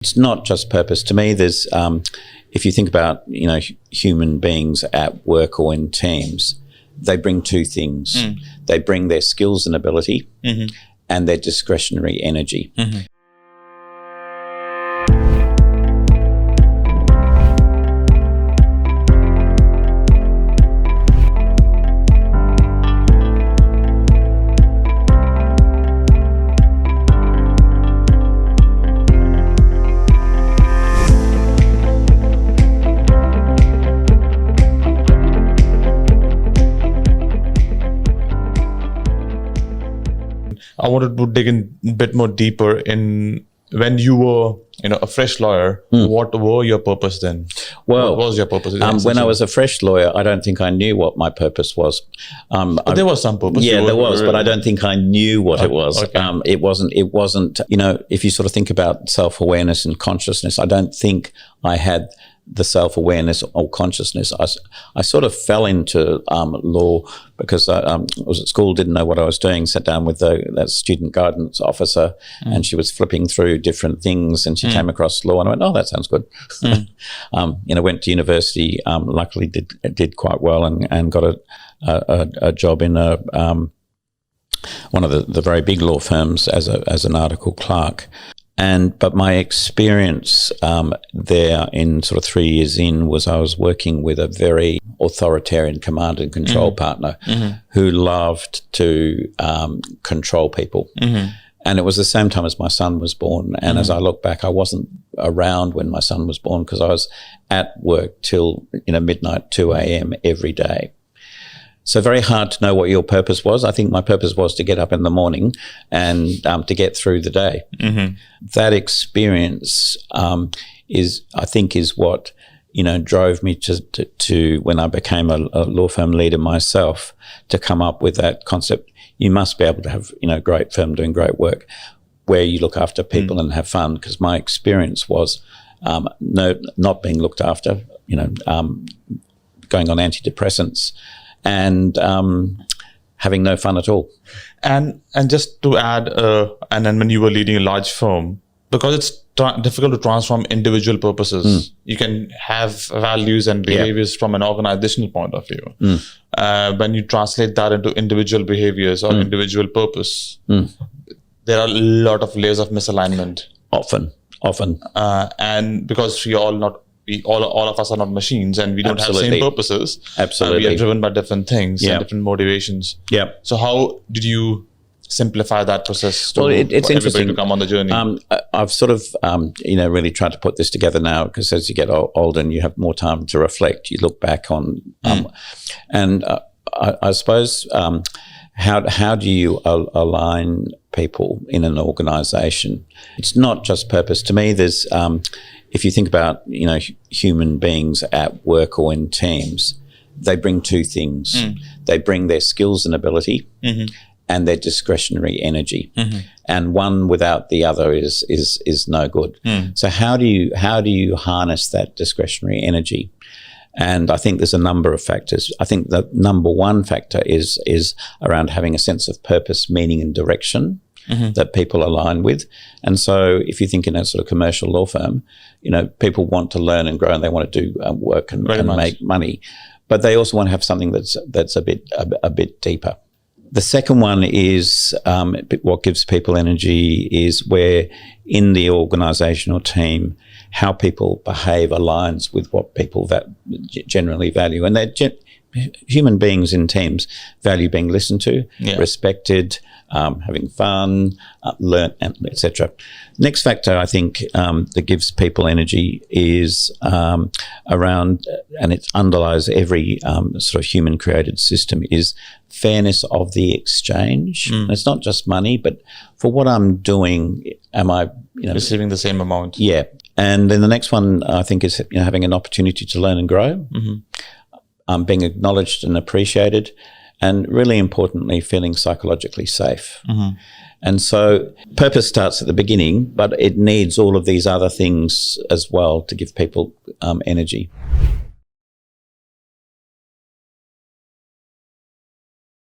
It's not just purpose. To me, there's, if you think about, human beings at work or in teams, they bring two things. They bring their skills and ability and their discretionary energy. I wanted to dig in a bit more deeper in when you were, a fresh lawyer. What were your purpose then? Well, what was your purpose? When I was a fresh lawyer, I don't think I knew what my purpose was. But there was some purpose. Yeah, there was, but I don't think I knew what it was. Okay. It wasn't. If you sort of think about self-awareness and consciousness, I don't think I had the self-awareness or consciousness. I sort of fell into law because I was at school, didn't know what I was doing, sat down with that student guidance officer and she was flipping through different things and she came across law and I went, oh, that sounds good. Went to university, luckily did quite well and got a job in one of the very big law firms as an article clerk. But my experience there in sort of 3 years in was I was working with a very authoritarian command and control partner who loved to control people. And it was the same time as my son was born. And as I look back, I wasn't around when my son was born because I was at work till midnight, 2 a.m. every day. So very hard to know what your purpose was. I think my purpose was to get up in the morning and to get through the day. That experience is what drove me to when I became a law firm leader myself to come up with that concept. You must be able to have great firm doing great work where you look after people and have fun. Because my experience was not being looked after. Going on antidepressants. And having no fun at all. And just to add, and then when you were leading a large firm, because it's difficult to transform individual purposes, you can have values and behaviors from an organizational point of view. When you translate that into individual behaviors or individual purpose, there are a lot of layers of misalignment. Often. And because all of us are not machines and we don't have the same purposes. Absolutely. We are driven by different things and different motivations. Yeah. So how did you simplify that process to it's everybody to come on the journey? I've sort of, really tried to put this together now because as you get older and you have more time to reflect, you look back on, and I suppose, how do you align people in an organization? It's not just purpose. To me, there's, if you think about, human beings at work or in teams, they bring two things. They bring their skills and ability and their discretionary energy. And one without the other is no good. So how do you harness that discretionary energy? And I think there's a number of factors. I think the number one factor is around having a sense of purpose, meaning and direction that people align with. And so if you think in a sort of commercial law firm, people want to learn and grow and they want to do work and make money, but they also want to have something that's a bit deeper. The second one is what gives people energy is where in the organisation or team, how people behave aligns with what people generally value. And human beings in teams value being listened to, respected, having fun, learn, etc. Next factor I think that gives people energy is around, and it underlies every sort of human created system, is fairness of the exchange. And it's not just money, but for what I'm doing, am I receiving the same amount? Yeah. And then the next one I think is having an opportunity to learn and grow, being acknowledged and appreciated, and really importantly, feeling psychologically safe. And so purpose starts at the beginning, but it needs all of these other things as well to give people energy.